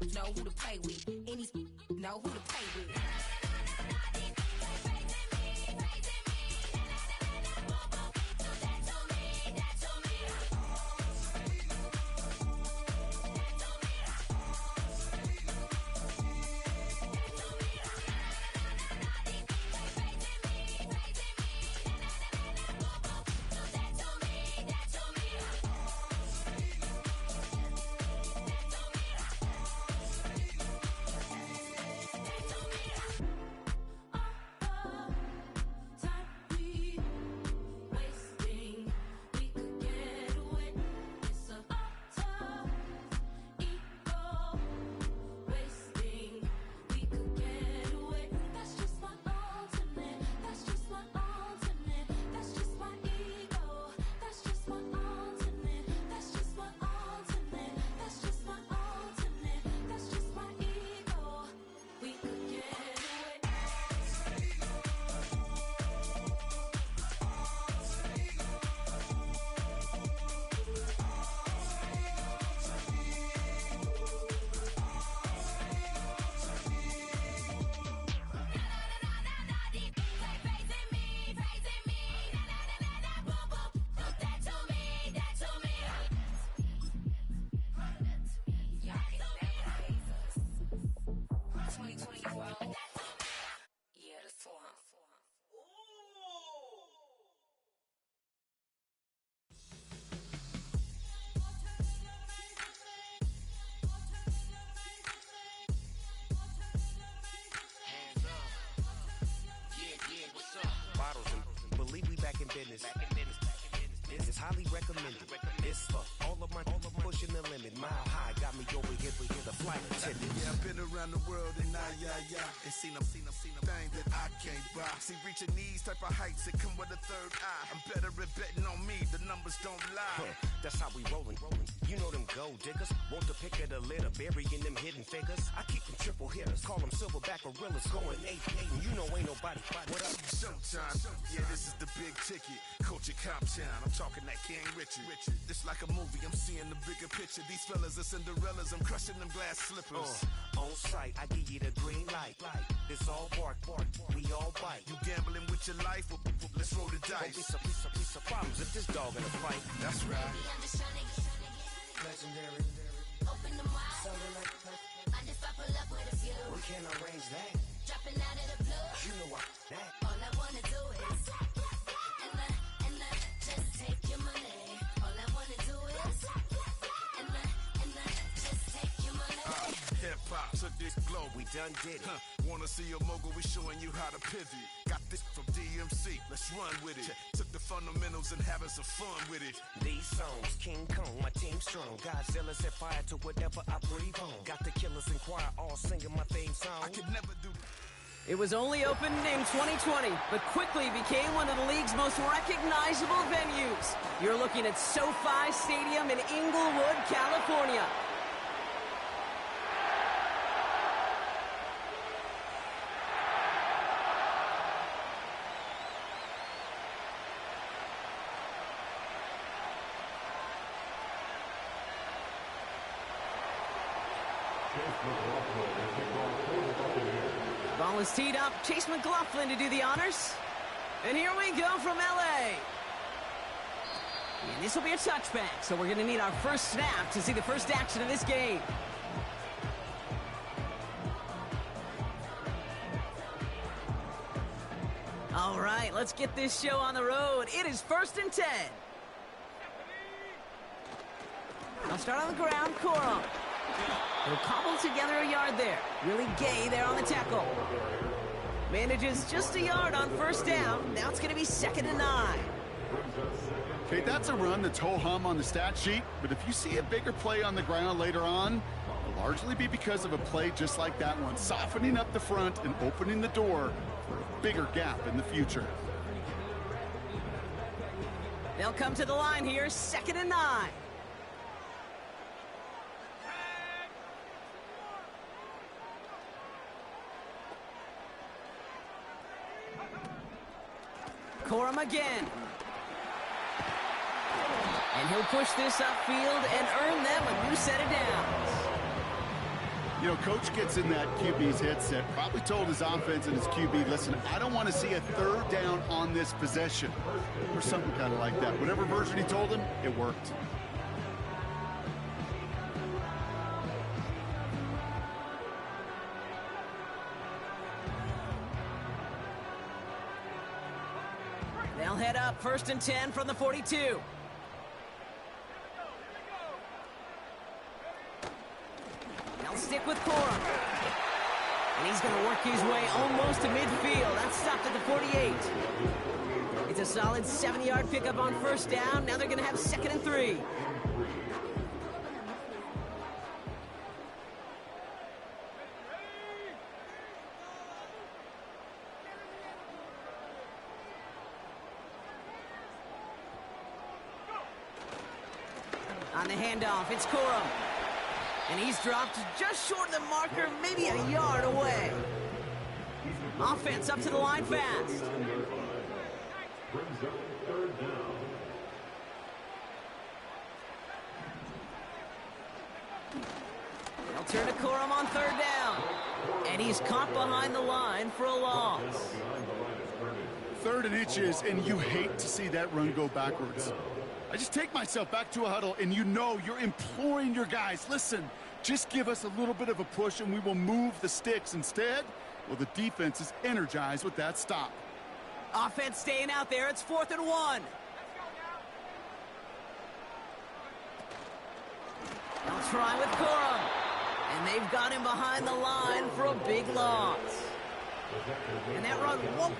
know who to play with. Any know who to play with. business. This is highly recommended. This for all of my pushing the limit. Mile high got me over here for the flight attendant. Yeah, I've been around the world and and seen them thing that I can't buy. See, reaching these type of heights, it come with a third eye. I'm better at betting on me, the numbers don't lie. That's how we rollin'. You know them gold diggers, want to pick of the litter, burying them hidden figures. I keep them triple hitters, call them silverback gorillas, going 8-8, and you know ain't nobody. What up? Showtime. Yeah, this is the big ticket. Culture Cop Town. I'm talking that King Richard. This like a movie. I'm seeing the bigger picture. These fellas are Cinderellas. I'm crushing them glass slippers. On sight, I give you the green light. This all bark. We all bite. You gambling with your life? Let's roll the dice. Don't be some problems if this dog in a fight. That's right. I'm just trying to get Legendary. open the wide. Something like I just I pull up with a few. we can't arrange that. Dropping out of the blue. You know what? That. All I wanna do is and just take your money. All I wanna do is and just take your money. Hip hop took this globe. We done did it. Wanna see a mogul? We showing you how to pivot. Got this from DMC. Let's run with it. Took the fundamentals and having some fun with it. These songs, King Kong, my team strong. Godzilla set fire to whatever I breathe on. Got the killers in choir all singing my theme song. I could never do. It was only opened in 2020, but quickly became one of the league's most recognizable venues. You're looking at SoFi Stadium in Inglewood, California. Ball is teed up. Chase McLaughlin to do the honors. And here we go from LA. And this will be a touchback, so we're going to need our first snap to see the first action of this game. All right, let's get this show on the road. It is 1st and 10. I'll start on the ground. Corum. They'll cobble together a yard there. Really gay there on the tackle. Manages just a yard on first down. Now it's going to be 2nd and 9. Okay, that's a run that's ho-hum on the stat sheet, but if you see a bigger play on the ground later on, it'll largely be because of a play just like that one, softening up the front and opening the door for a bigger gap in the future. They'll come to the line here, 2nd and 9. Corum again. And he'll push this upfield and earn them a new set of downs. You know, coach gets in that QB's headset, probably told his offense and his QB, listen, I don't want to see a third down on this possession, or something kind of like that. Whatever version he told him, it worked. They'll head up 1st and 10 from the 42. They'll stick with Corum. And he's going to work his way almost to midfield. That's stopped at the 48. It's a solid 7-yard pickup on 1st down. Now they're going to have 2nd and 3. On the handoff, it's Corum. And he's dropped just short of the marker, maybe a yard away. Offense up to the line fast. They'll turn to Corum on 3rd down. And he's caught behind the line for a loss. 3rd and inches, and you hate to see that run go backwards. I just take myself back to a huddle, and you know you're imploring your guys, listen, just give us a little bit of a push and we will move the sticks. Instead, well, the defense is energized with that stop. Offense staying out there. It's 4th and 1. They'll try with Corum. And they've got him behind the line for a big loss. And that run won't...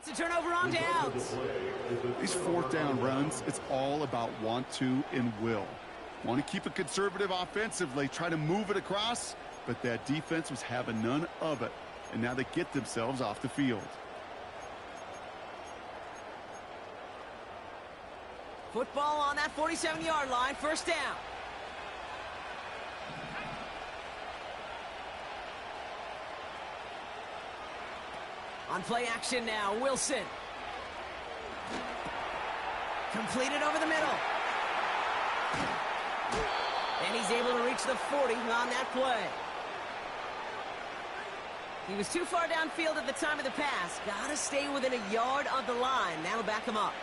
That's a turnover on downs. These 4th down runs, it's all about want to and will. Want to keep it conservative offensively, try to move it across, but that defense was having none of it. And now they get themselves off the field. Football on that 47-yard line, 1st down. On play action now, Wilson. Completed over the middle. And he's able to reach the 40 on that play. He was too far downfield at the time of the pass. Gotta stay within a yard of the line. That'll back him up.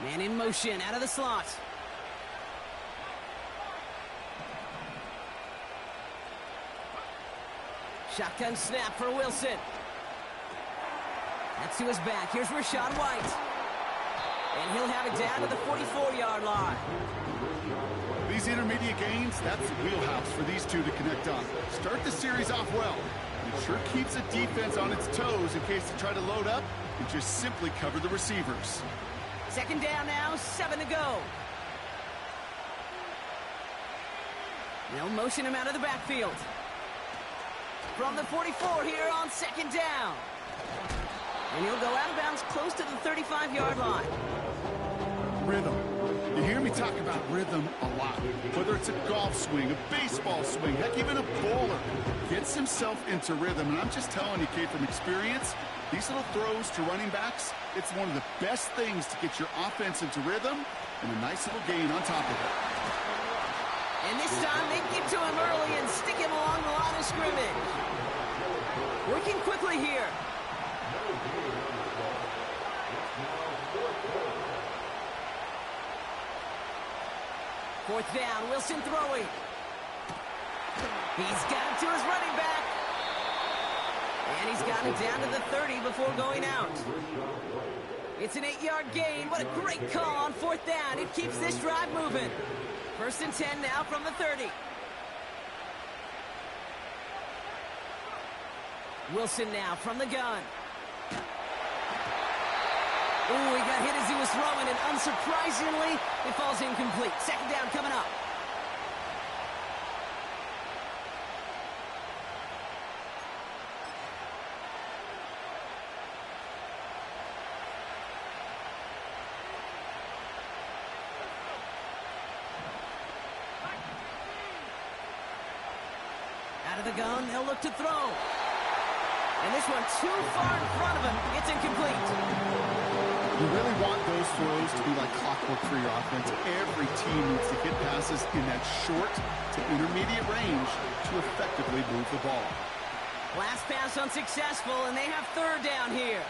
Man in motion, out of the slot. Shotgun snap for Wilson. That's to his back. Here's Rachaad White. And he'll have it down to the 44-yard line. These intermediate gains, that's the wheelhouse for these two to connect on. Start the series off well. It sure keeps the defense on its toes in case they try to load up and just simply cover the receivers. 2nd down now, 7 to go. They'll motion him out of the backfield. From the 44 here on 2nd down. And he'll go out of bounds close to the 35-yard line. Rhythm. You hear me talk about rhythm a lot. Whether it's a golf swing, a baseball swing, heck, even a bowler gets himself into rhythm. And I'm just telling you, kid, from experience, these little throws to running backs, it's one of the best things to get your offense into rhythm and a nice little gain on top of it. And this time they get to him early and stick him along the line of scrimmage. Working quickly here. Fourth down, Wilson throwing. He's got it to his running back. And he's got it down to the 30 before going out. It's an 8-yard gain. What a great call on 4th down. It keeps this drive moving. 1st and 10 now from the 30. Wilson now from the gun. Ooh, he got hit as he was throwing, and unsurprisingly, it falls incomplete. Second down coming up. Out of the gun, they'll look to throw. And this one too far in front of him. It's incomplete. You really want those throws to be like clockwork for your offense. Every team needs to hit passes in that short to intermediate range to effectively move the ball. Last pass unsuccessful, and they have third down here.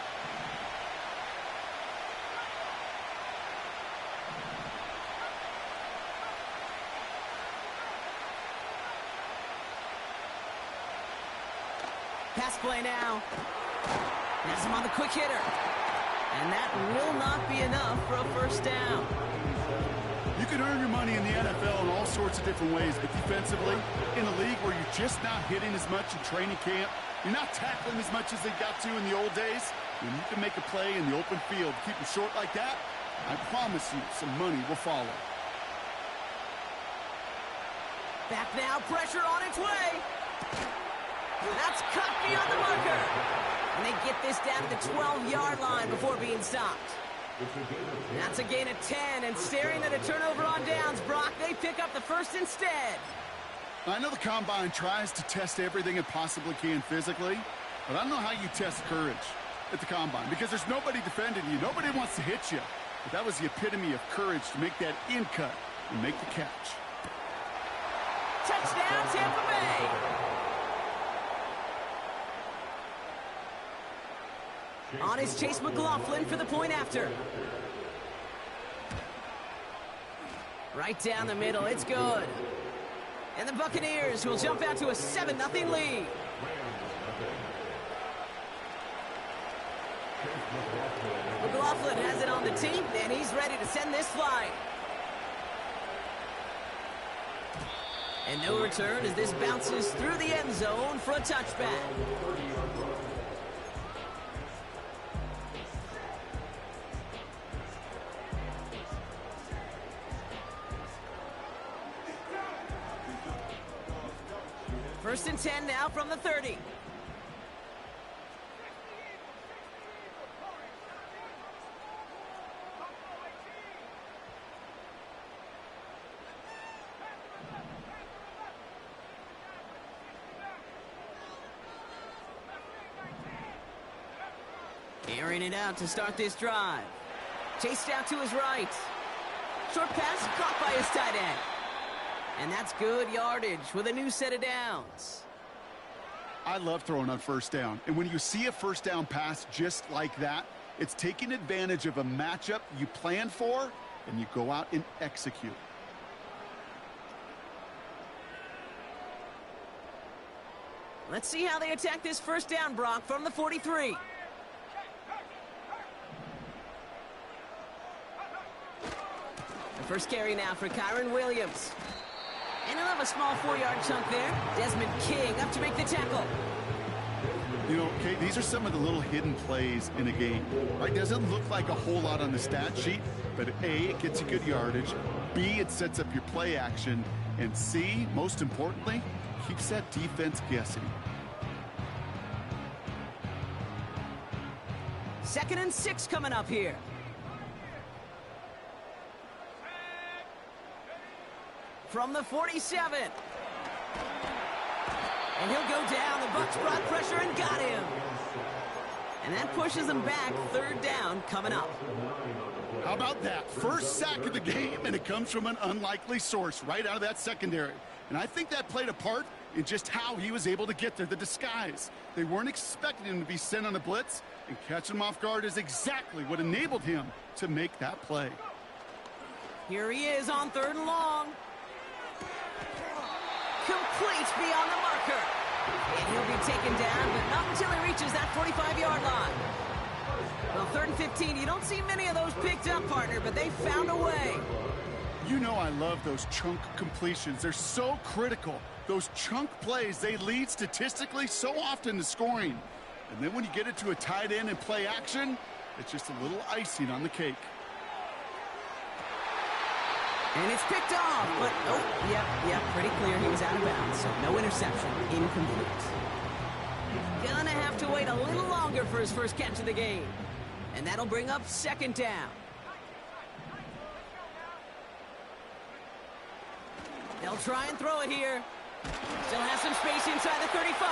Pass play now. Has him on the quick hitter. And that will not be enough for a first down. You can earn your money in the NFL in all sorts of different ways, but defensively, in a league where you're just not hitting as much in training camp, you're not tackling as much as they got to in the old days, when you can make a play in the open field, keep them short like that, I promise you some money will follow. Back now, pressure on its way. That's cut beyond the marker. And they get this down to the 12-yard line before being stopped. That's a gain of 10, and staring at a turnover on downs, Brock, they pick up the first instead. I know the Combine tries to test everything it possibly can physically, but I don't know how you test courage at the Combine, because there's nobody defending you. Nobody wants to hit you. But that was the epitome of courage to make that in cut and make the catch. Touchdown, Tampa Bay. On is Chase McLaughlin for the point after. Right down the middle, it's good. And the Buccaneers will jump out to a 7-0 lead. McLaughlin has it on the tee, and he's ready to send this flight. And no return as this bounces through the end zone for a touchback. First and 10 now from the 30. Airing it out to start this drive. Chased out to his right. Short pass caught by his tight end. And that's good yardage with a new set of downs. I love throwing on first down. And when you see a first down pass just like that, it's taking advantage of a matchup you plan for, and you go out and execute. Let's see how they attack this first down, Brock, from the 43. The first carry now for Kyron Williams. And he'll have a small 4-yard chunk there. Desmond King up to make the tackle. You know, okay, these are some of the little hidden plays in a game. Right? Doesn't look like a whole lot on the stat sheet, but A, it gets you good yardage. B, it sets up your play action. And C, most importantly, keeps that defense guessing. 2nd and 6 coming up here. From the 47. And he'll go down. The Bucs brought pressure and got him. And that pushes them back. 3rd down coming up. How about that? First sack of the game, and it comes from an unlikely source right out of that secondary. And I think that played a part in just how he was able to get there, the disguise. They weren't expecting him to be sent on a blitz, and catching him off guard is exactly what enabled him to make that play. Here he is on 3rd and long. Complete beyond the marker. And he'll be taken down, but not until he reaches that 45-yard line. Well, 3rd and 15, you don't see many of those picked up, partner, but they found a way. You know I love those chunk completions. They're so critical. Those chunk plays, they lead statistically so often to scoring. And then when you get it to a tight end and play action, It's just a little icing on the cake. And it's picked off, but oh, yep, pretty clear he was out of bounds, so no interception, incomplete. Gonna have to wait a little longer for his first catch of the game. And that'll bring up second down. They'll try and throw it here. Still has some space inside the 35.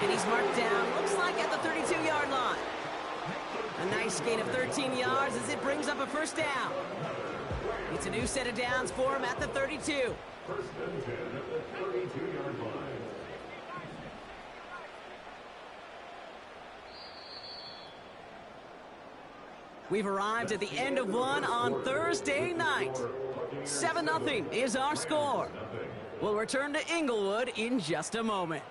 And he's marked down, looks like at the 32-yard line. A nice gain of 13 yards as it brings up a first down. It's a new set of downs for him at the 32. First and 10 at the 32-yard line. We've arrived at the end of one on Thursday night. 7-0 is our score. We'll return to Inglewood in just a moment.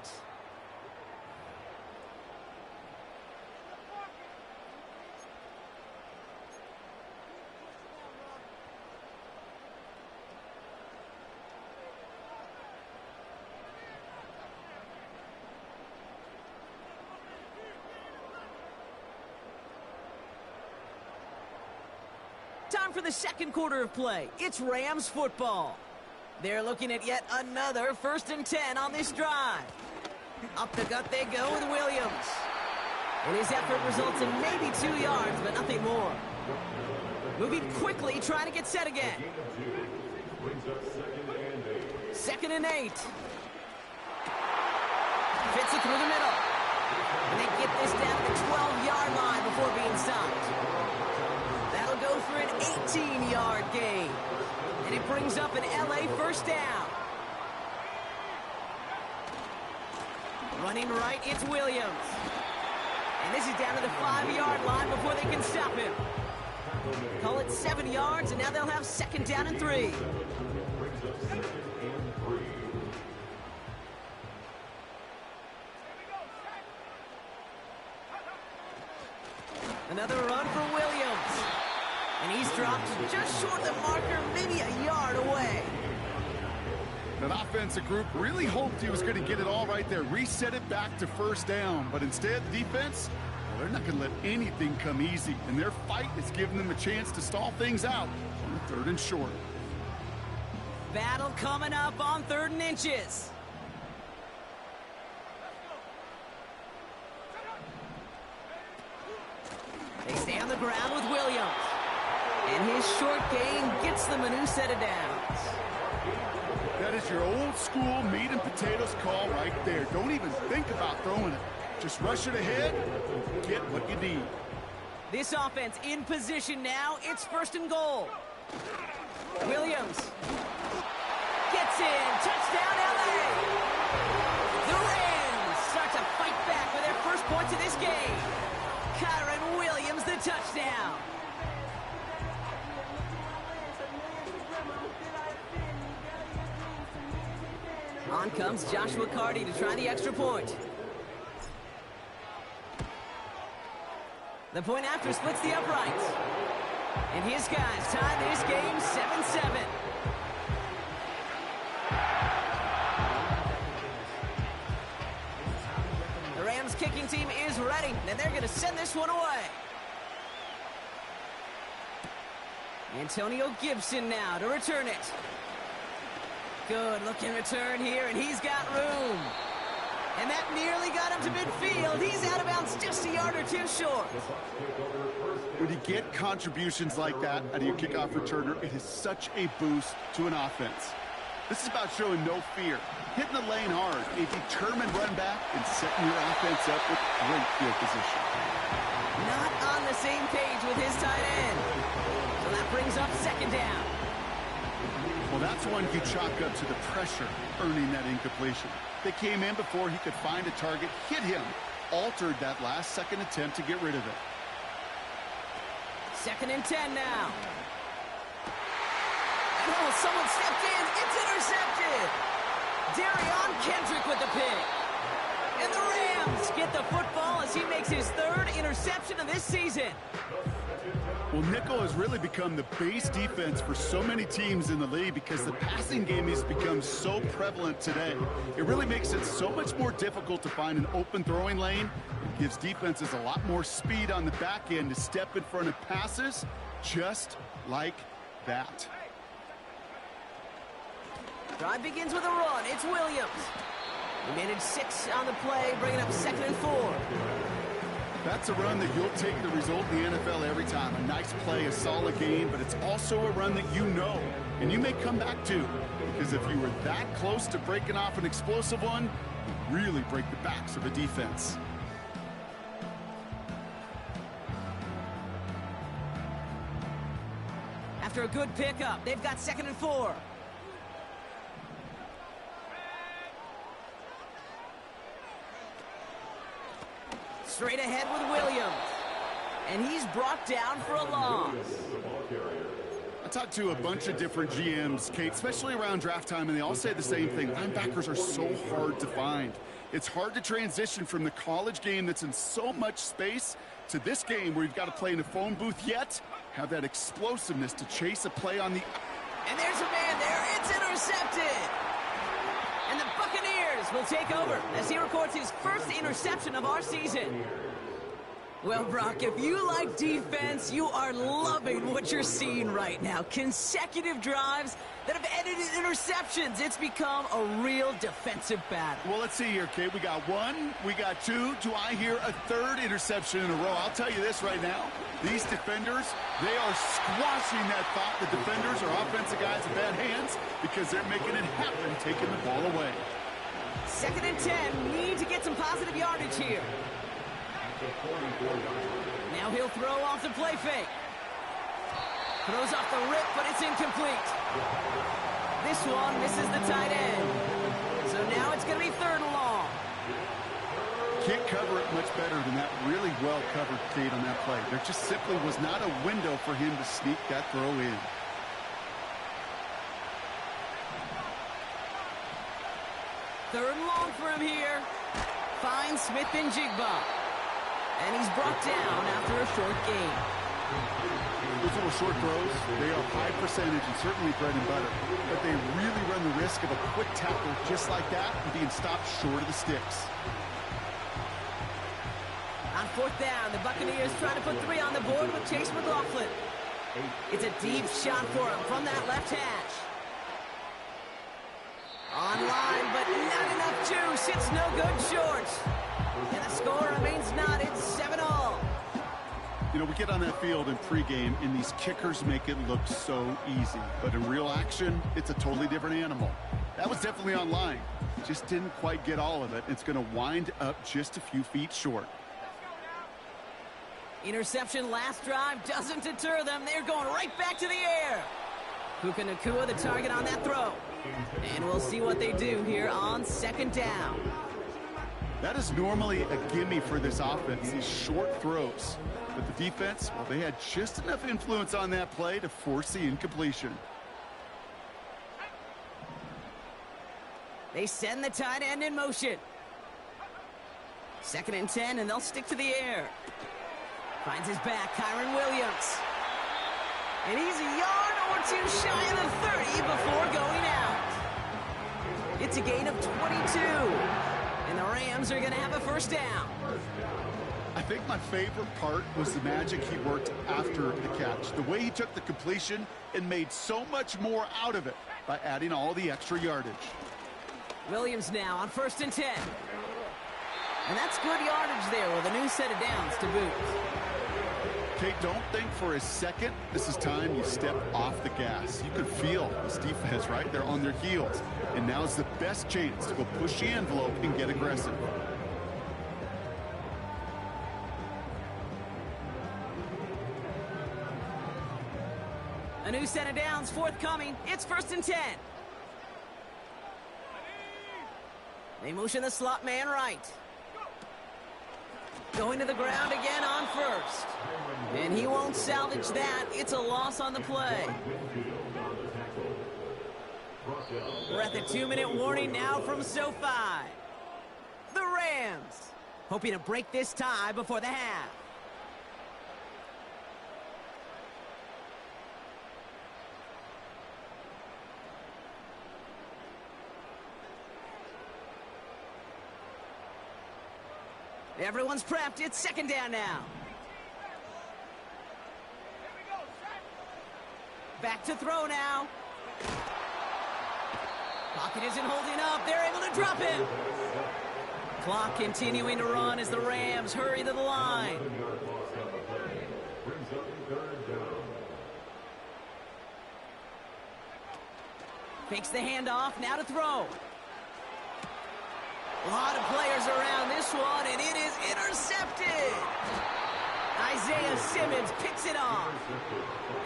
Time for the second quarter of play. It's Rams football. They're looking at yet another 1st and 10 on this drive. Up the gut they go with Williams. And his effort results in maybe 2 yards, but nothing more. Moving quickly, trying to get set again. 2nd and 8. Fits it through the middle. And they get this down to the 12-yard line before being stopped. That'll go for an 18-yard gain. And it brings up an LA first down. Running right, it's Williams. And this is down to the 5-yard line before they can stop him. Call it 7 yards, and now they'll have 2nd down and 3. Another run for Williams. And he's dropped just short of the marker, maybe a yard away. That offensive group really hoped he was going to get it all right there, reset it back to 1st down. But instead, the defense, well, they're not going to let anything come easy. And their fight is giving them a chance to stall things out on the 3rd and short. Battle coming up on 3rd and inches. They stay on the ground with Williams. And his short gain gets them a new set of downs. That is your old school meat and potatoes call right there. Don't even think about throwing it. Just rush it ahead, get what you need. This offense in position now. It's 1st and goal. Williams gets in. Touchdown, LA. The Rams start to fight back with their first points of this game. Kyron Williams, the touchdown. On comes Joshua Carty to try the extra point. The point after splits the uprights. And his guys tie this game 7-7. The Rams kicking team is ready, and they're going to send this one away. Antonio Gibson now to return it. Good looking return here, and he's got room. And that nearly got him to midfield. He's out of bounds just a yard or two short. When you get contributions like that out of your kickoff returner, it is such a boost to an offense. This is about showing no fear, hitting the lane hard, a determined run back, and setting your offense up with great field position. Not on the same page with his tight end. So that brings up 2nd down. Well, that's one you chalk up to the pressure earning that incompletion. They came in before he could find a target, hit him, altered that last second attempt to get rid of it. 2nd and 10 now. Oh, someone stepped in. It's intercepted. Darion Kendrick with the pick. And the Rams get the football as he makes his third interception of this season. Well, nickel has really become the base defense for so many teams in the league because the passing game has become so prevalent today. It really makes it so much more difficult to find an open throwing lane. It gives defenses a lot more speed on the back end to step in front of passes just like that. Drive begins with a run. It's Williams. He managed 6 on the play, bringing up 2nd and 4. That's a run that you'll take the result in the NFL every time. A nice play, a solid game, but it's also a run that you know, and you may come back to. Because if you were that close to breaking off an explosive one, you really break the backs of a defense. After a good pickup, they've got 2nd and 4. Straight ahead with Williams. And he's brought down for a loss. I talked to a bunch of different GMs, Kate, especially around draft time, and they all say the same thing. Linebackers are so hard to find. It's hard to transition from the college game that's in so much space to this game where you've got to play in a phone booth, yet have that explosiveness to chase a play on the... And there's a man there. It's intercepted. And the Buccaneers will take over as he records his first interception of our season. Well, Brock, if you like defense, you are loving what you're seeing right now. Consecutive drives that have ended in interceptions. It's become a real defensive battle. Well, let's see here, Kate. We got 1, we got 2. Do I hear a 3rd interception in a row? I'll tell you this right now. These defenders, they are squashing that thought the defenders are offensive guys in bad hands because they're making it happen, taking the ball away. 2nd and 10. Need to get some positive yardage here. Now he'll throw off the play fake. Throws off the rip, but it's incomplete. This one misses the tight end. So now it's going to be 3rd and long. Can't cover it much better than that. Really well covered, Kate, on that play. There just simply was not a window for him to sneak that throw in. Third and long for him here. Finds Smith and Jigba. And he's brought down after a short gain. Those little short throws, they are high percentage and certainly bread and butter. But they really run the risk of a quick tackle just like that and being stopped short of the sticks. On 4th down, the Buccaneers trying to put 3 on the board with Chase McLaughlin. It's a deep shot for him from that left hash. Online, but not enough juice. It's no good short. And the score remains knotted 7-all. You know, we get on that field in pregame, and these kickers make it look so easy. But in real action, it's a totally different animal. That was definitely online. Just didn't quite get all of it. It's going to wind up just a few feet short. Interception last drive doesn't deter them. They're going right back to the air. Puka Nacua the target on that throw. And we'll see what they do here on 2nd down. That is normally a gimme for this offense, these short throws. But the defense, well, they had just enough influence on that play to force the incompletion. They send the tight end in motion. 2nd and 10, and they'll stick to the air. Finds his back, Kyron Williams. And he's a yard or 2 shy of the 30 before going out. It's a gain of 22. And the Rams are going to have a 1st down. I think my favorite part was the magic he worked after the catch. The way he took the completion and made so much more out of it by adding all the extra yardage. Williams now on 1st and 10. And that's good yardage there with a new set of downs to boot. Kate, don't think for a second this is time you step off the gas. You can feel this defense, right? They're on their heels. And now's the best chance to go push the envelope and get aggressive. A new set of downs forthcoming. It's 1st and 10. They motion the slot man right. Going to the ground again on 1st. And he won't salvage that. It's a loss on the play. We're at the 2-minute warning now from SoFi. The Rams Rams, hoping to break this tie before the half. Everyone's prepped. It's second down now. Back to throw now. Pocket isn't holding up. They're able to drop him. Clock continuing to run as the Rams hurry to the line. Fakes the handoff. Now to throw. A lot of players around this one, and it is intercepted. Isaiah Simmons picks it off.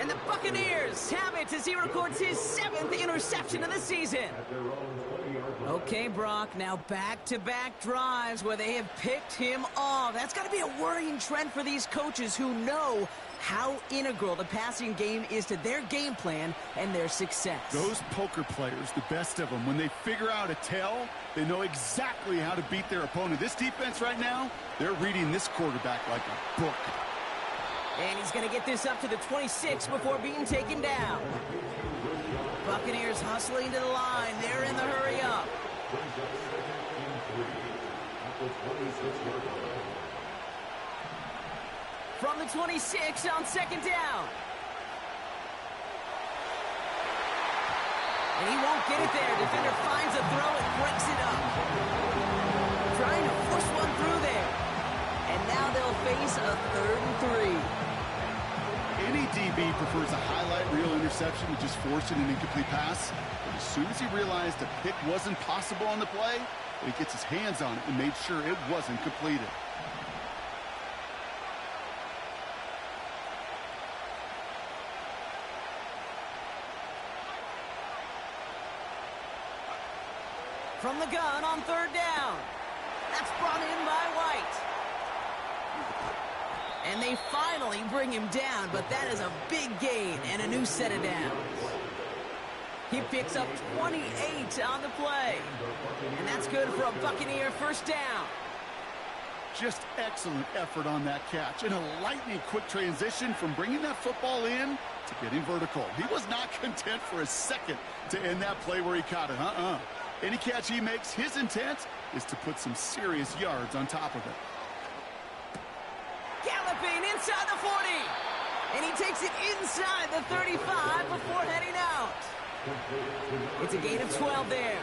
And the Buccaneers have it as he records his 7th interception of the season. Okay, Brock, now back-to-back drives where they have picked him off. That's got to be a worrying trend for these coaches who know how integral the passing game is to their game plan and their success. Those poker players, the best of them, when they figure out a tell, they know exactly how to beat their opponent. This defense right now, they're reading this quarterback like a book. And he's going to get this up to the 26 before being taken down. Buccaneers hustling to the line. They're in the hurry up. From the 26 on second down. And he won't get it there. Defender finds a throw and breaks it up. Trying to force one through there. And now they'll face a 3rd and 3. Any DB prefers a highlight reel interception to just forcing an incomplete pass. But as soon as he realized a pick wasn't possible on the play, he gets his hands on it and made sure it wasn't completed. From the gun on 3rd down. That's brought in by White. And they finally bring him down, but that is a big gain and a new set of downs. He picks up 28 on the play. And that's good for a Buccaneer first down. Just excellent effort on that catch. And a lightning quick transition from bringing that football in to getting vertical. He was not content for a second to end that play where he caught it. Any catch he makes, his intent is to put some serious yards on top of it. Galloping inside the 40. And he takes it inside the 35 before heading out. It's a gain of 12 there.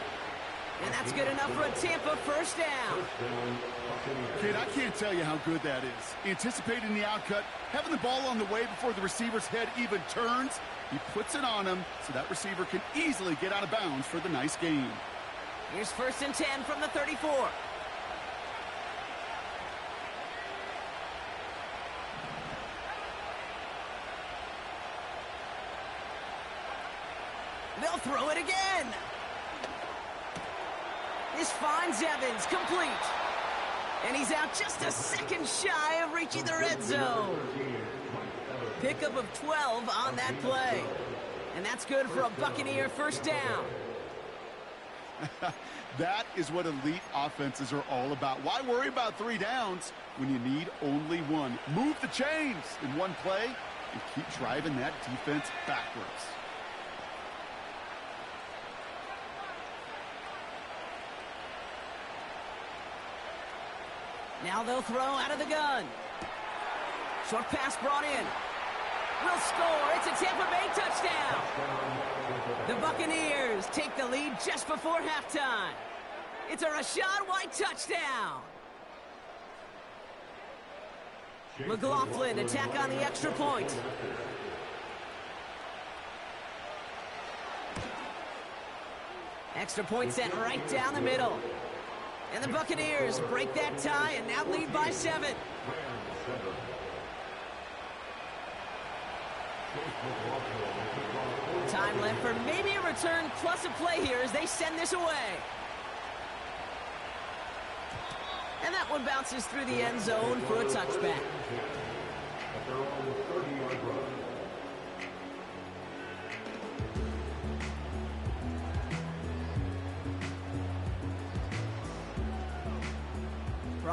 And that's good enough for a Tampa first down. Kid, I can't tell you how good that is. Anticipating the outcut, having the ball on the way before the receiver's head even turns. He puts it on him so that receiver can easily get out of bounds for the nice gain. Here's 1st and 10 from the 34. They'll throw it again. This finds Evans, complete. And he's out just a second shy of reaching the red zone. Pickup of 12 on that play. And that's good for a Buccaneer first down. That is what elite offenses are all about. Why worry about 3 downs when you need only 1? Move the chains in one play and keep driving that defense backwards. Now they'll throw out of the gun. Short pass brought in. Will score. It's a Tampa Bay touchdown. The Buccaneers take the lead just before halftime. It's a Rachaad White touchdown. McLaughlin attack on the extra point. Extra point sent right down the middle. And the Buccaneers break that tie and now lead by 7. Time left for maybe a return plus a play here as they send this away. And that one bounces through the end zone for a touchback.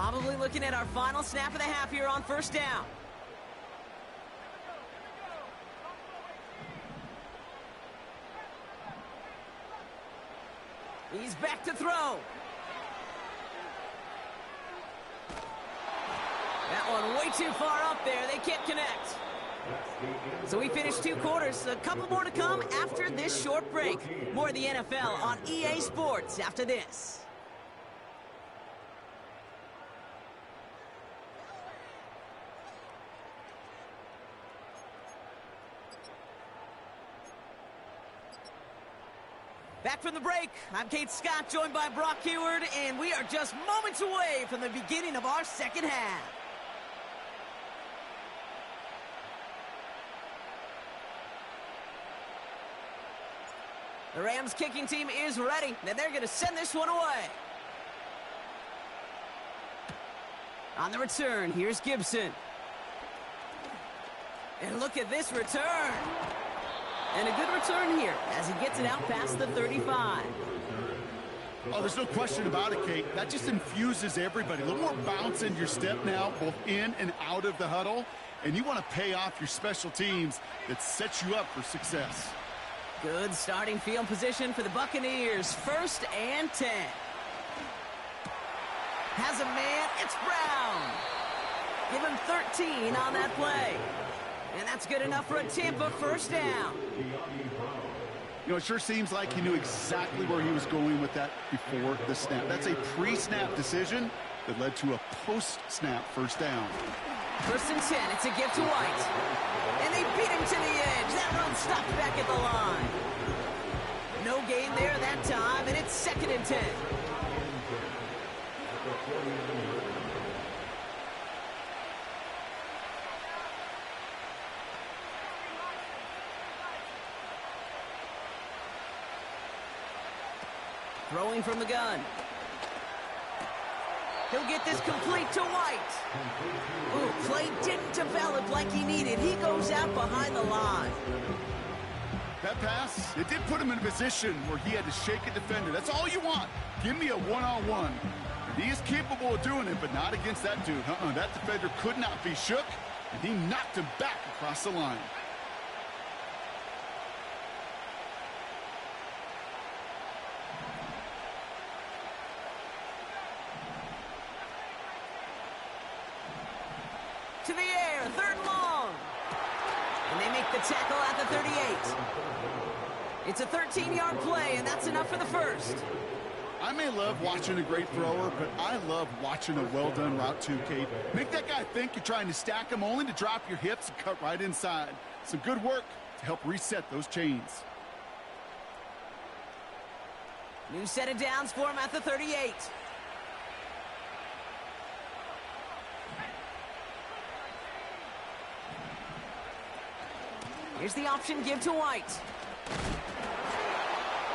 Probably looking at our final snap of the half here on first down. He's back to throw. That one way too far up there. They can't connect. So we finished 2 quarters. A couple more to come after this short break. More of the NFL on EA Sports after this. Back from the break, I'm Kate Scott, joined by Brock Hayward, and we are just moments away from the beginning of our second half. The Rams kicking team is ready, and they're going to send this one away. On the return, here's Gibson. And look at this return. And a good return here as he gets it out past the 35. Oh, there's no question about it, Kate. That just infuses everybody. A little more bounce in your step now, both in and out of the huddle. And you want to pay off your special teams that sets you up for success. Good starting field position for the Buccaneers. 1st and 10. Has a man. It's Brown. Give him 13 on that play. And that's good enough for a Tampa first down. You know, it sure seems like he knew exactly where he was going with that before the snap. That's a pre-snap decision that led to a post-snap first down. 1st and 10. It's a give to White. And they beat him to the edge. That run stopped back at the line. No gain there that time, and it's 2nd and 10. Throwing from the gun. He'll get this complete to White. Ooh, play didn't develop like he needed. He goes out behind the line. That pass, it did put him in a position where he had to shake a defender. That's all you want. Give me a one-on-one. He is capable of doing it, but not against that dude. That defender could not be shook, and he knocked him back across the line. To the air, 3rd and long. And they make the tackle at the 38. It's a 13-yard play, and that's enough for the first. I may love watching a great thrower, but I love watching a well-done route too, Kate. Make that guy think you're trying to stack him only to drop your hips and cut right inside. Some good work to help reset those chains. New set of downs for him at the 38. Here's the option, give to White.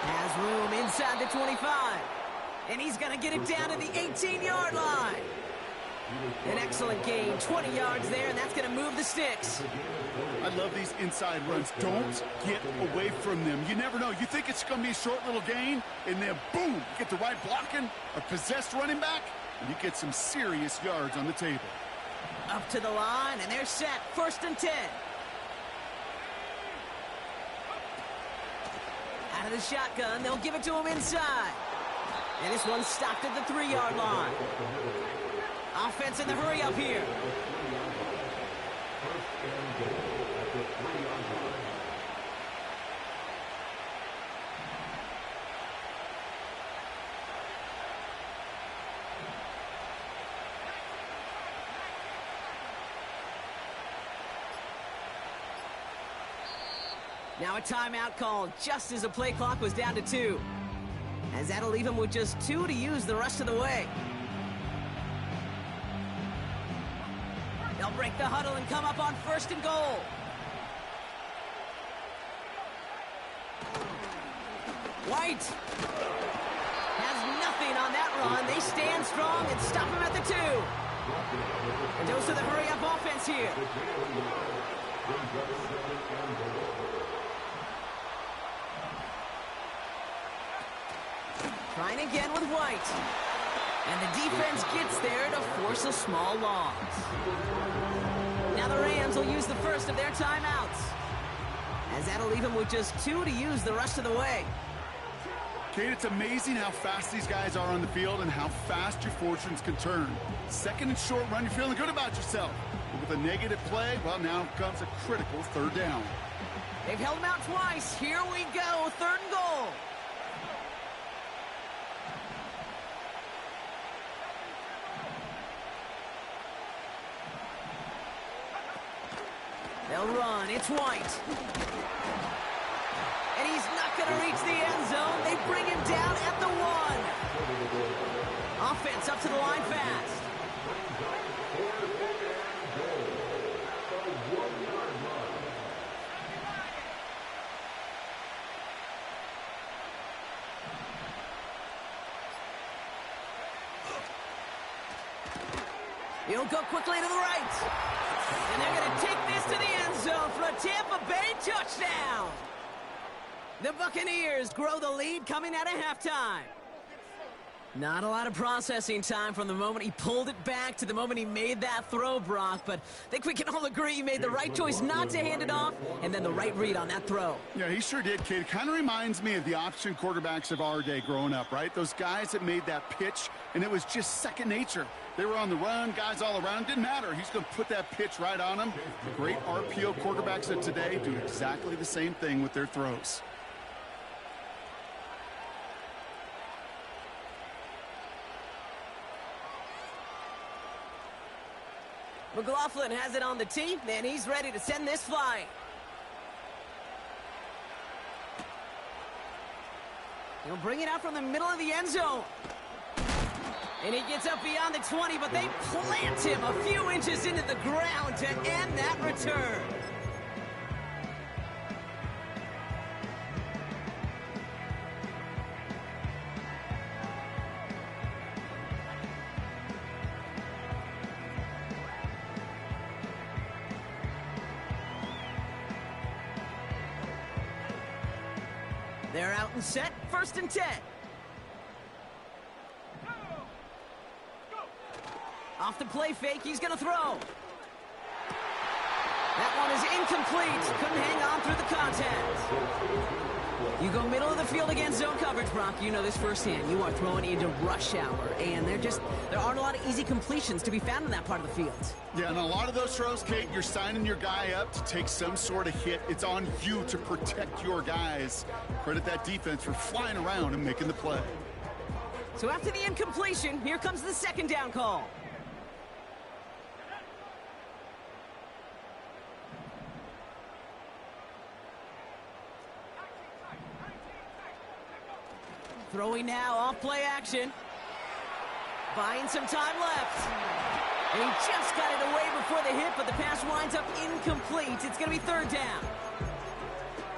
Has room inside the 25. And he's going to get it down to the 18-yard line. An excellent gain, 20 yards there, and that's going to move the sticks. I love these inside runs. Don't get away from them. You never know. You think it's going to be a short little gain, and then boom, you get the right blocking, a possessed running back, and you get some serious yards on the table. Up to the line, and they're set. 1st and 10. Out of the shotgun, they'll give it to him inside. And this one's stopped at the 3-yard line. Offense in the hurry up here. Now a timeout called just as the play clock was down to 2. As that'll leave him with just 2 to use the rest of the way. They'll break the huddle and come up on 1st and goal. White has nothing on that run. They stand strong and stop him at the 2. And those are the hurry-up offense here. Trying again with White. And the defense gets there to force a small loss. Now the Rams will use the first of their timeouts, as that'll leave them with just 2 to use the rest of the way. Kate, it's amazing how fast these guys are on the field and how fast your fortunes can turn. Second and short run, you're feeling good about yourself. But with a negative play, well, now comes a critical third down. They've held him out twice. Here we go, 3rd and goal. They'll run. It's White. And he's not going to reach the end zone. They bring him down at the 1. Offense up to the line fast. He'll go quickly to the right. And they're going to take this to the end zone for a Tampa Bay touchdown. The Buccaneers grow the lead coming out of halftime. Not a lot of processing time from the moment he pulled it back to the moment he made that throw, Brock. But I think we can all agree he made the right choice not to hand it off, and then the right read on that throw. Yeah, he sure did, kid. It kind of reminds me of the option quarterbacks of our day growing up, right? Those guys that made that pitch, and it was just second nature. They were on the run, guys all around. Didn't matter. He's going to put that pitch right on them. The great RPO quarterbacks of today do exactly the same thing with their throws. McLaughlin has it on the tee, and he's ready to send this flying. He'll bring it out from the middle of the end zone. And he gets up beyond the 20, but they plant him a few inches into the ground to end that return. They're out and set, 1st and 10. Off the play fake, he's going to throw. That one is incomplete. Couldn't hang on through the contact. You go middle of the field against zone coverage, Brock. You know this firsthand. You are throwing into rush hour, and there aren't a lot of easy completions to be found in that part of the field. Yeah, and a lot of those throws, Kate, you're signing your guy up to take some sort of hit. It's on you to protect your guys. Credit that defense for flying around and making the play. So after the incompletion, here comes the 2nd down call. Throwing now, off play action. Buying some time left. And he just got it away before the hit, but the pass winds up incomplete. It's going to be 3rd down.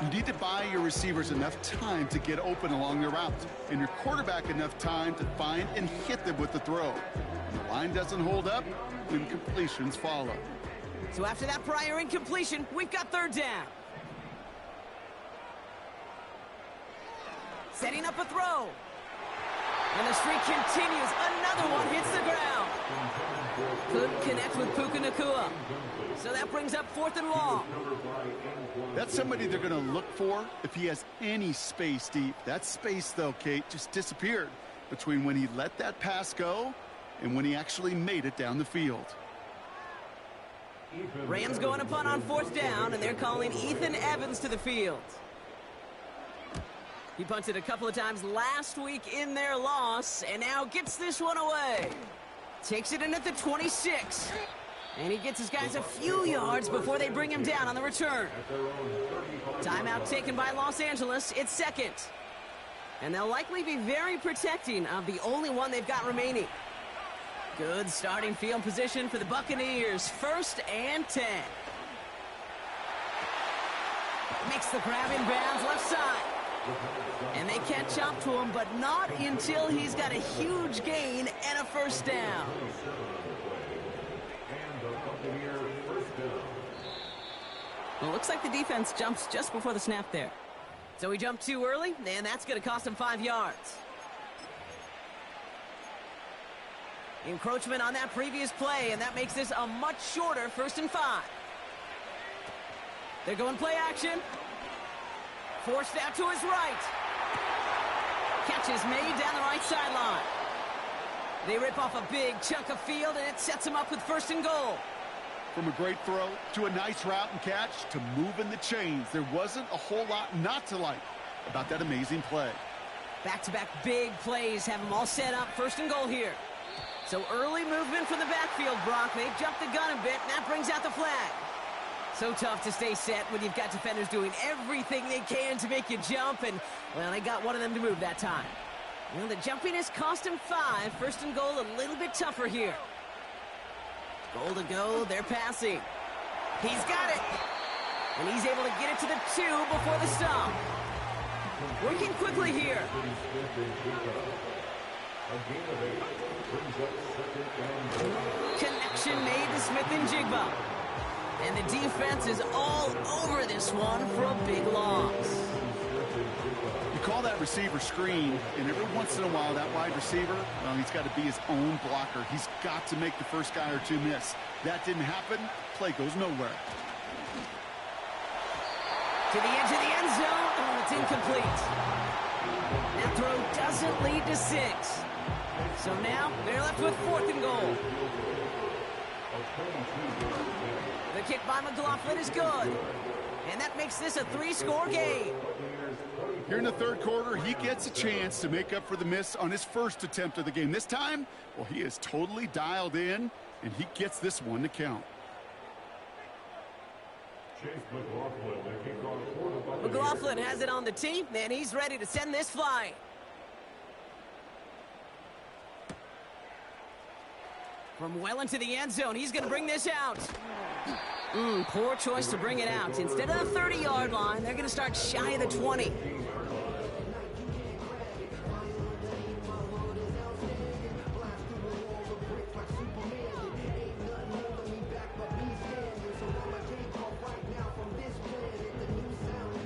You need to buy your receivers enough time to get open along their route, and your quarterback enough time to find and hit them with the throw. When the line doesn't hold up, incompletions follow. So after that prior incompletion, we've got 3rd down. Setting up a throw. And the streak continues. Another one hits the ground. Couldn't connect with Puka Nacua. So that brings up 4th and long. That's somebody they're going to look for if he has any space deep. That space, though, Kate, just disappeared between when he let that pass go and when he actually made it down the field. Rams going to punt on 4th down, and they're calling Ethan Evans to the field. He punted a couple of times last week in their loss, and now gets this one away. Takes it in at the 26. And he gets his guys a few yards before they bring him down on the return. Timeout taken by Los Angeles. It's 2nd. And they'll likely be very protecting of the only one they've got remaining. Good starting field position for the Buccaneers. 1st and 10. Makes the grab in bounds left side. And they catch up to him, but not until he's got a huge gain and a 1st down. Well, it looks like the defense jumps just before the snap there. So he jumped too early, and that's going to cost him 5 yards. Encroachment on that previous play, and that makes this a much shorter 1st and 5. They're going play action. Forced out to his right. Catch is made down the right sideline. They rip off a big chunk of field, and it sets them up with 1st and goal. From a great throw to a nice route and catch to moving the chains, there wasn't a whole lot not to like about that amazing play. Back-to-back big plays have them all set up. 1st and goal here. So early movement from the backfield, Brock. They jumped the gun a bit, and that brings out the flag. So tough to stay set when you've got defenders doing everything they can to make you jump, and, well, they got one of them to move that time. Well, the jumpiness cost him 5. 1st and goal, a little bit tougher here. Goal to go, they're passing. He's got it. And he's able to get it to the 2 before the stop. Working quickly here. Connection made to Smith and Jigba. And the defense is all over this one for a big loss. You call that receiver screen, and every once in a while, that wide receiver, well, he's got to be his own blocker. He's got to make the first guy or two miss. That didn't happen. Play goes nowhere. To the edge of the end zone. Oh, it's incomplete. That throw doesn't lead to 6. So now they're left with 4th and goal. The kick by McLaughlin is good. And that makes this a 3-score game. Here in the 3rd quarter, he gets a chance to make up for the miss on his first attempt of the game. This time, well, he is totally dialed in, and he gets this one to count. McLaughlin has it on the tee, and he's ready to send this flying. From well into the end zone, he's going to bring this out. Poor choice to bring it out. Instead of the 30-yard line, they're going to start shy of the 20.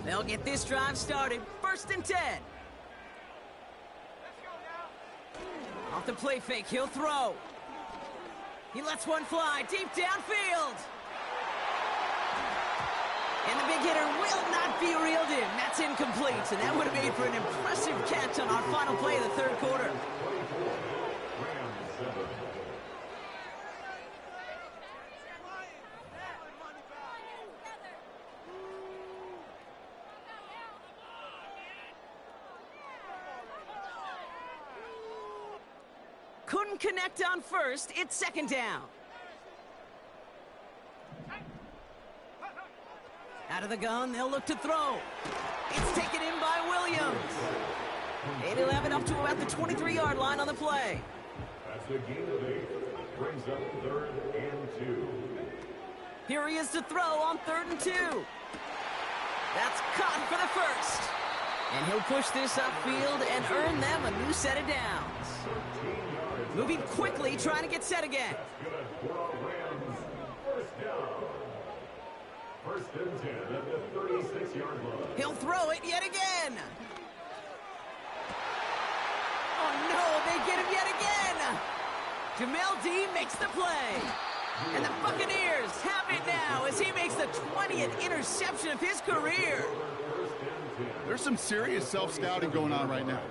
They'll get this drive started. 1st and 10. Off the play fake, he'll throw. He lets one fly deep downfield. And the big hitter will not be reeled in. That's incomplete, and that would have made for an impressive catch on our final play of the 3rd quarter. Couldn't connect on 1st. It's 2nd down. Out of the gun, they'll look to throw. It's taken in by Williams. And he'll have it up to about the 23-yard line on the play. That's a gain of 8. Brings up 3rd and 2. Here he is to throw on 3rd and 2. That's caught for the 1st. And he'll push this upfield and earn them a new set of downs. Moving quickly, trying to get set again. First and 10 at the 36-yard line. He'll throw it yet again. Oh, no, they get him yet again. Jamel D makes the play. And the Buccaneers have it now as he makes the 20th interception of his career. There's some serious self-scouting going on right now.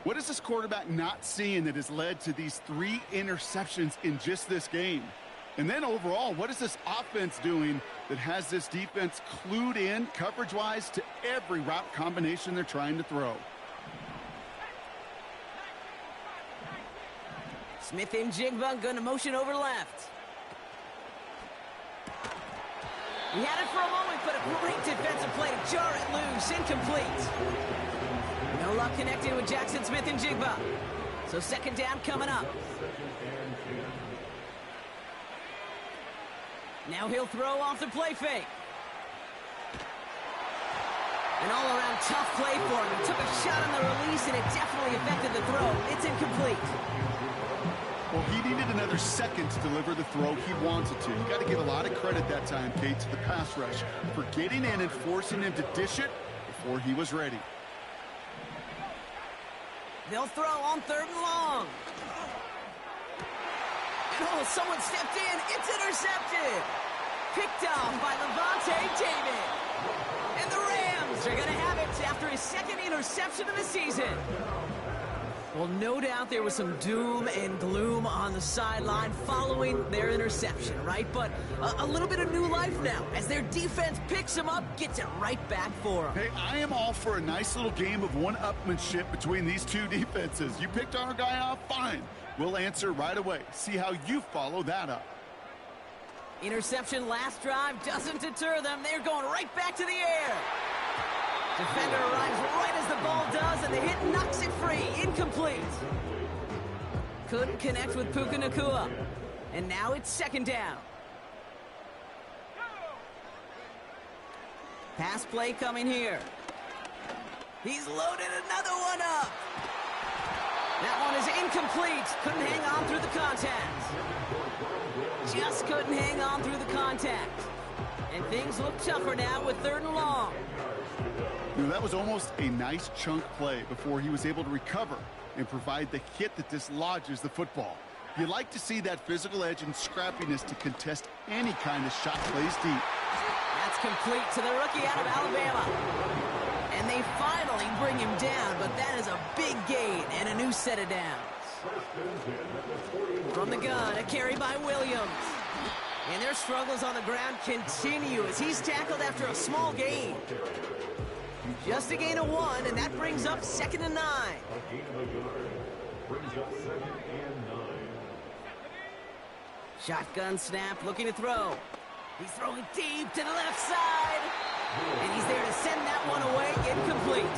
What is this quarterback not seeing that has led to these 3 interceptions in just this game? And then overall, what is this offense doing that has this defense clued in coverage-wise to every route combination they're trying to throw? Smith and Jigba going to motion over left. He had it for a moment, but a great defensive play to jar it loose. Incomplete. No luck connecting with Jackson Smith and Jigba. So 2nd down coming up. Now he'll throw off the play fake. An all-around tough play for him. He took a shot on the release, and it definitely affected the throw. It's incomplete. Well, he needed another second to deliver the throw he wanted to. You got to give a lot of credit that time, Kate, to the pass rush for getting in and forcing him to dish it before he was ready. They'll throw on 3rd and long. And oh, someone stepped in. It's intercepted. Picked off by Levante David. And the Rams are going to have it after his second interception of the season. Well, no doubt there was some doom and gloom on the sideline following their interception, right? But a little bit of new life now as their defense picks him up, gets it right back for him. Hey, I am all for a nice little game of one-upmanship between these two defenses. You picked our guy off, fine. We'll answer right away. See how you follow that up. Interception last drive doesn't deter them. They're going right back to the air. Defender arrives right as the ball does, and the hit knocks it free. Incomplete. Couldn't connect with Puka Nacua. And now it's second down. Pass play coming here. He's loaded another one up. That one is incomplete. Couldn't hang on through the contact. Just couldn't hang on through the contact. And things look tougher now with 3rd and long. You know, that was almost a nice chunk play before he was able to recover and provide the hit that dislodges the football. You like to see that physical edge and scrappiness to contest any kind of shot plays deep. That's complete to the rookie out of Alabama. And they finally bring him down, but that is a big gain and a new set of downs. From the gun, a carry by Williams. And their struggles on the ground continue as he's tackled after a small gain. Just a gain of 1, and that brings up 2nd and 9. Shotgun snap, looking to throw. He's throwing deep to the left side. And he's there to send that one away, incomplete.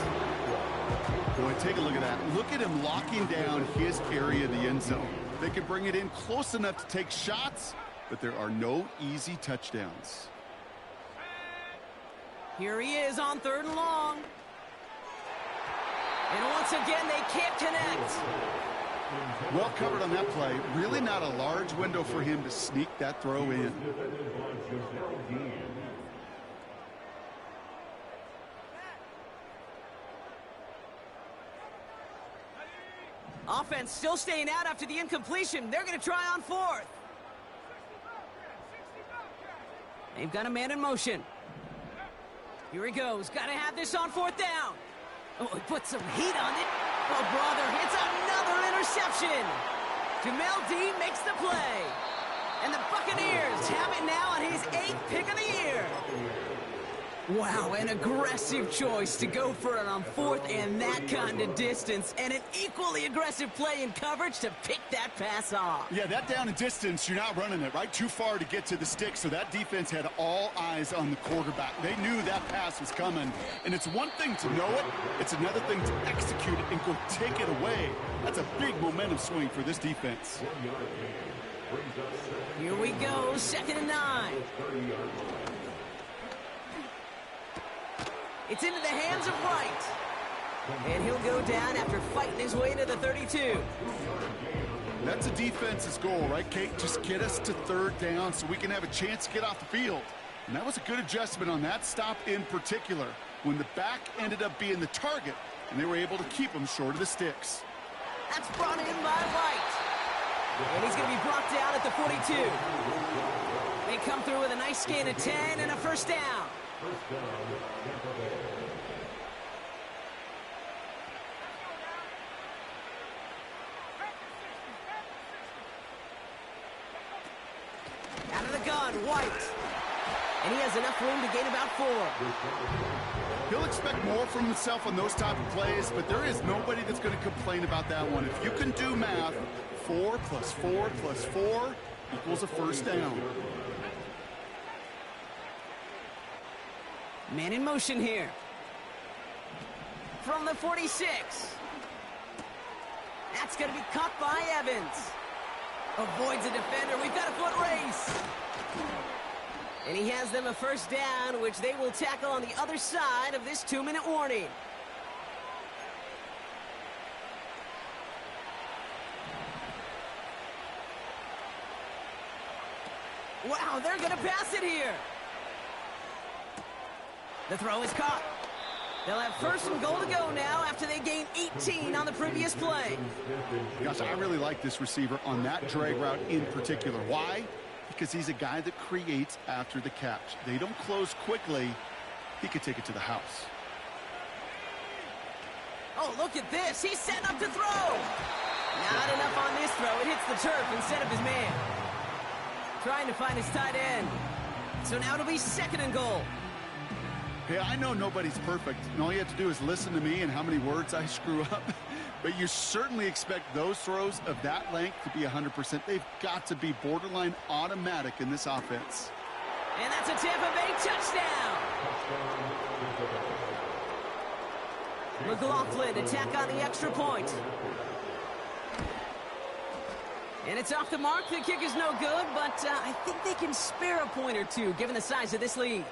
Boy, take a look at that. Look at him locking down his area of the end zone. They can bring it in close enough to take shots, but there are no easy touchdowns. Here he is on 3rd and long. And once again, they can't connect. Well covered on that play. Really not a large window for him to sneak that throw in. Offense still staying out after the incompletion. They're going to try on 4th. They've got a man in motion. Here he goes. Got to have this on 4th down. Oh, he put some heat on it. Oh, brother, it's another interception. Jamel Dean makes the play. And the Buccaneers have it now on his 8th pick of the year. Wow, an aggressive choice to go for it on 4th and that kind of distance. And an equally aggressive play in coverage to pick that pass off. Yeah, that down and distance, you're not running it, right? Too far to get to the stick, so that defense had all eyes on the quarterback. They knew that pass was coming. And it's one thing to know it, it's another thing to execute it and go take it away. That's a big momentum swing for this defense. Here we go, 2nd and 9. It's into the hands of Wright. And he'll go down after fighting his way to the 32. That's a defense's goal, right, Kate? Just get us to 3rd down so we can have a chance to get off the field. And that was a good adjustment on that stop in particular, when the back ended up being the target, and they were able to keep him short of the sticks. That's brought in by Wright. And he's going to be brought down at the 42. They come through with a nice gain of 10 and a 1st down. Out of the gun, White. And he has enough room to gain about 4. He'll expect more from himself on those type of plays, but there is nobody that's going to complain about that one. If you can do math, 4 plus 4 plus 4 equals a 1st down. Man in motion here. From the 46. That's going to be caught by Evans. Avoids a defender. We've got a foot race. And he has them a 1st down, which they will tackle on the other side of this 2-minute warning. Wow, they're going to pass it here. The throw is caught. They'll have first and goal to go now after they gained 18 on the previous play. Gosh, I really like this receiver on that drag route in particular. Why? Because he's a guy that creates after the catch. They don't close quickly. He could take it to the house. Oh, look at this. He's setting up to throw. Not enough on this throw. It hits the turf instead of his man. Trying to find his tight end. So now it'll be second and goal. Hey, I know nobody's perfect, and all you have to do is listen to me and how many words I screw up. But you certainly expect those throws of that length to be 100%. They've got to be borderline automatic in this offense. And that's a Tampa Bay touchdown. McLaughlin attack on the extra point. And it's off the mark. The kick is no good, but I think they can spare a point or two given the size of this lead.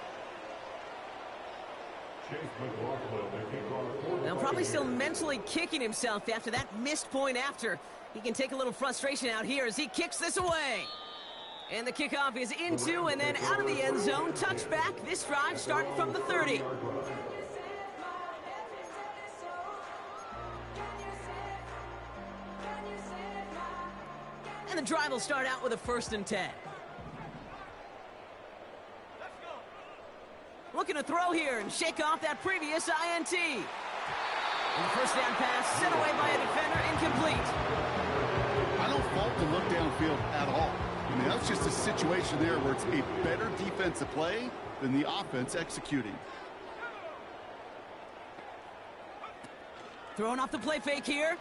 Now probably still mentally kicking himself after that missed point after. He can take a little frustration out here as he kicks this away. And the kickoff is into and then out of the end zone. Touchback. This drive starting from the 30. And the drive will start out with a 1st and 10. Looking to throw here and shake off that previous INT. And the first down pass sent away by a defender, incomplete. I don't fault the look downfield at all. I mean, that's just a situation there where it's a better defensive play than the offense executing. Throwing off the play fake here.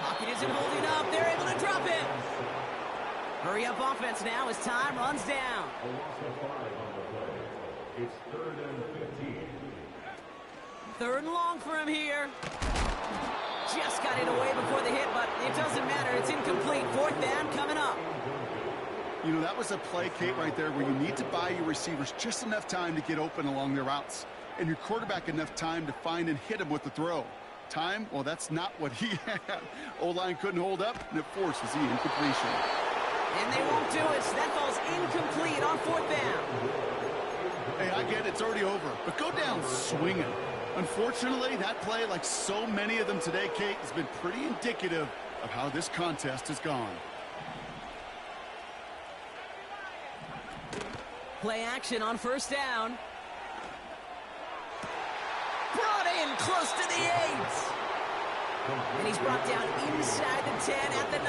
Pocket isn't holding up. They're able to drop it. Hurry up offense now as time runs down. A loss of 5 on the play. It's 3rd and 15. 3rd and long for him here. Just got it away before the hit, but it doesn't matter. It's incomplete. 4th down coming up. You know, that was a play, Kate, right there where you need to buy your receivers just enough time to get open along their routes. And your quarterback enough time to find and hit him with the throw. Time? Well, that's not what he had. O-line couldn't hold up, and it forces the incompletion. And they won't do it. So that falls incomplete on 4th down. Hey, I get it. It's already over. But go down swinging. Unfortunately, that play, like so many of them today, Kate, has been pretty indicative of how this contest has gone. Play action on 1st down. Brought in close to the 8. And he's brought down inside the 10 at the 9.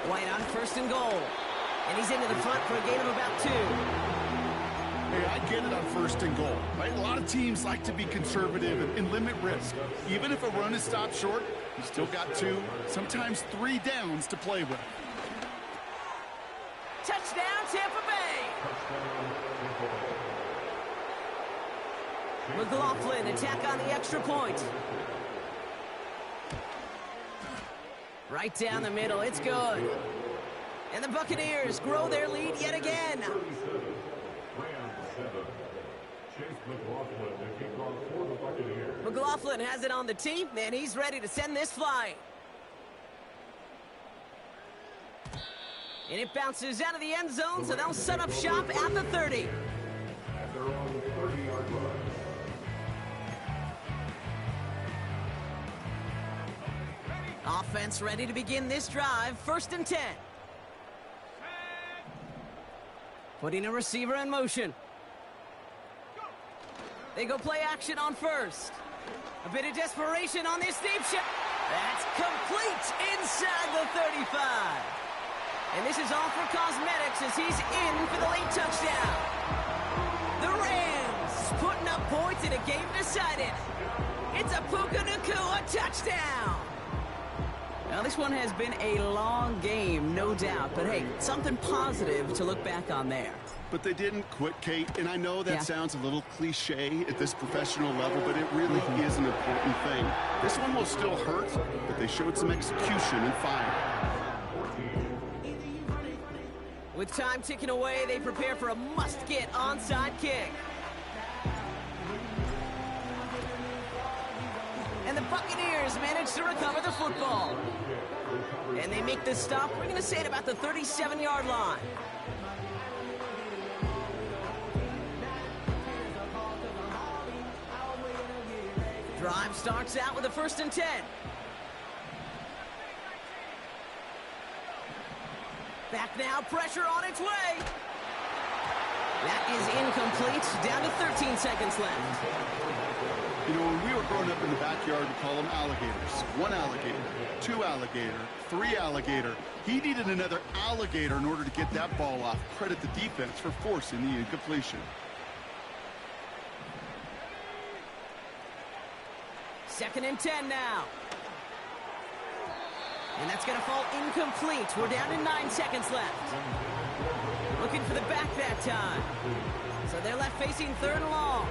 White on 1st and goal. And he's into the front for a gain of about 2. Hey, I get it on 1st and goal, right? A lot of teams like to be conservative and limit risk. Even if a run is stopped short, you still got 2, sometimes 3 downs to play with. Touchdown, Tampa Bay! McLaughlin attack on the extra point. Right down the middle, it's good. And the Buccaneers grow their lead yet again. McLaughlin has it on the tee, and he's ready to send this flying. And it bounces out of the end zone, so they'll set up shop at the 30. At their own 30-yard line. Offense ready to begin this drive. 1st and 10. Putting a receiver in motion. They go play action on 1st. A bit of desperation on this deep shot. That's complete inside the 35. And this is all for cosmetics as he's in for the late touchdown. The Rams putting up points in a game decided. It's a Puka Nacua touchdown. Now, this one has been a long game, no doubt. But, hey, something positive to look back on there. But they didn't quit, Kate. And I know that sounds a little cliche at this professional level, but it really is an important thing. This one will still hurt, but they showed some execution and fire. With time ticking away, they prepare for a must-get onside kick. And the Buccaneers manage to recover the football. And they make this stop, we're going to say, at about the 37-yard line. Drive starts out with a 1st and 10. Back now, pressure on its way. That is incomplete. Down to 13 seconds left. You know, when we were growing up in the backyard, we call them alligators. 1 alligator, 2 alligator, 3 alligator. He needed another alligator in order to get that ball off. Credit the defense for forcing the incompletion. 2nd and 10 now. And that's going to fall incomplete. We're down to 9 seconds left. Looking for the back that time. So they're left facing 3rd and long.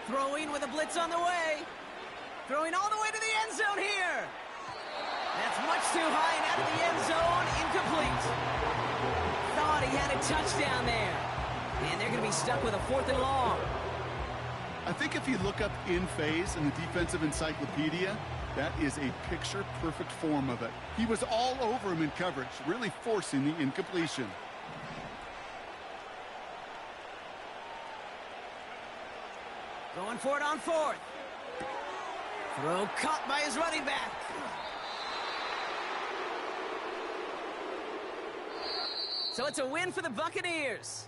Throwing with a blitz on the way. Throwing all the way to the end zone here. That's much too high and out of the end zone. Incomplete. Thought he had a touchdown there. And they're going to be stuck with a 4th and long. I think if you look up in phase in the defensive encyclopedia, that is a picture-perfect form of it. He was all over him in coverage, really forcing the incompletion. Going for it on 4th. Throw caught by his running back. So it's a win for the Buccaneers.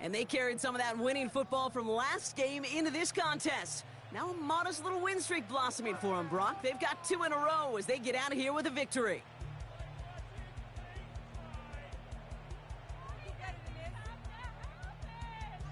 And they carried some of that winning football from last game into this contest. Now a modest little win streak blossoming for them, Brock. They've got 2 in a row as they get out of here with a victory.